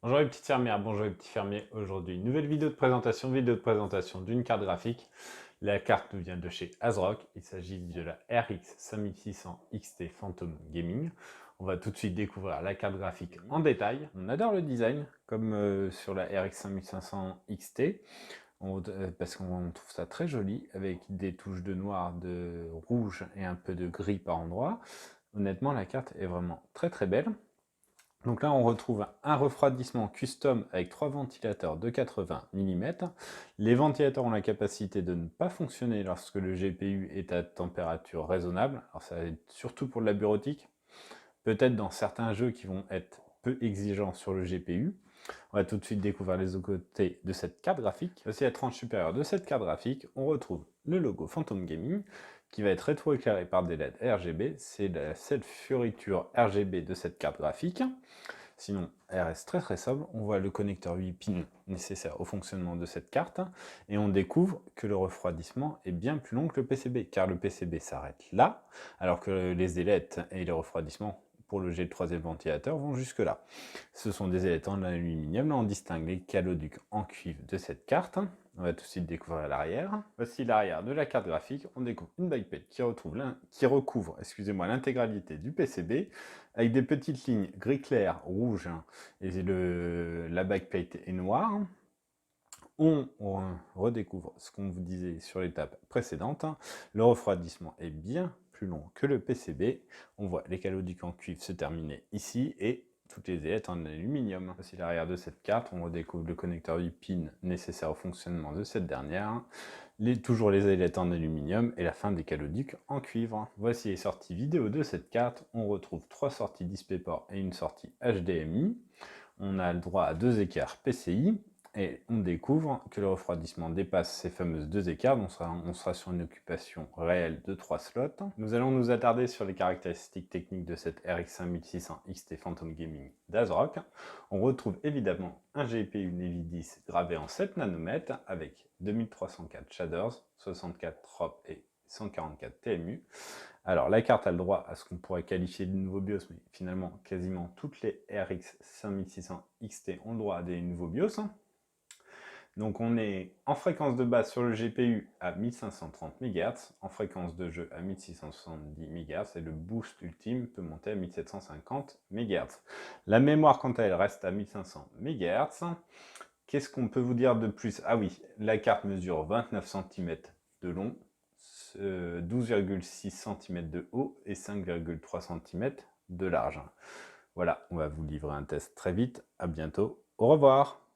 Bonjour les petites fermières, bonjour les petits fermiers. Aujourd'hui, une nouvelle vidéo de présentation d'une carte graphique. La carte nous vient de chez ASRock. Il s'agit de la RX 5600 XT Phantom Gaming. On va tout de suite découvrir la carte graphique en détail. On adore le design, comme sur la RX 5500 XT, parce qu'on trouve ça très joli, avec des touches de noir, de rouge et un peu de gris par endroit. Honnêtement, la carte est vraiment très très belle. Donc là, on retrouve un refroidissement custom avec 3 ventilateurs de 80 mm. Les ventilateurs ont la capacité de ne pas fonctionner lorsque le GPU est à température raisonnable. Alors ça va être surtout pour de la bureautique, peut-être dans certains jeux qui vont être peu exigeants sur le GPU. On va tout de suite découvrir les autres côtés de cette carte graphique. Voici la tranche supérieure de cette carte graphique. On retrouve le logo Phantom Gaming qui va être rétroéclairé par des LED RGB. C'est la seule fioriture RGB de cette carte graphique. Sinon, elle reste très très sobre. On voit le connecteur 8 pins nécessaire au fonctionnement de cette carte et on découvre que le refroidissement est bien plus long que le PCB car le PCB s'arrête là alors que les ailettes et les refroidissements pour le G3 ventilateur vont jusque là. Ce sont des ailettes en aluminium. Là, on distingue les caloducs en cuivre de cette carte. On va tout de suite découvrir l'arrière. Voici l'arrière de la carte graphique. On découvre une backplate qui recouvre l'intégralité du PCB avec des petites lignes gris clair, rouge et la backplate est noire. On redécouvre ce qu'on vous disait sur l'étape précédente. Le refroidissement est bien plus long que le PCB. On voit les caloducs en cuivre se terminer ici et toutes les ailettes en aluminium. Voici l'arrière de cette carte. On redécouvre le connecteur 8 pins nécessaire au fonctionnement de cette dernière. Toujours les ailettes en aluminium et la fin des caloducs en cuivre. Voici les sorties vidéo de cette carte. On retrouve 3 sorties DisplayPort et une sortie HDMI. On a le droit à 2 écarts PCI. Et on découvre que le refroidissement dépasse ces fameuses 2 écarts, donc on sera sur une occupation réelle de 3 slots. Nous allons nous attarder sur les caractéristiques techniques de cette RX 5600 XT Phantom Gaming d'ASRock. On retrouve évidemment un GPU Navy 10 gravé en 7 nanomètres avec 2304 shaders, 64 TROP et 144 TMU. Alors la carte a le droit à ce qu'on pourrait qualifier de nouveau BIOS, mais finalement quasiment toutes les RX 5600 XT ont le droit à des nouveaux BIOS. Donc on est en fréquence de base sur le GPU à 1530 MHz, en fréquence de jeu à 1670 MHz et le boost ultime peut monter à 1750 MHz. La mémoire quant à elle reste à 1500 MHz. Qu'est-ce qu'on peut vous dire de plus? Ah oui, la carte mesure 29 cm de long, 12,6 cm de haut et 5,3 cm de large. Voilà, on va vous livrer un test très vite. À bientôt. Au revoir.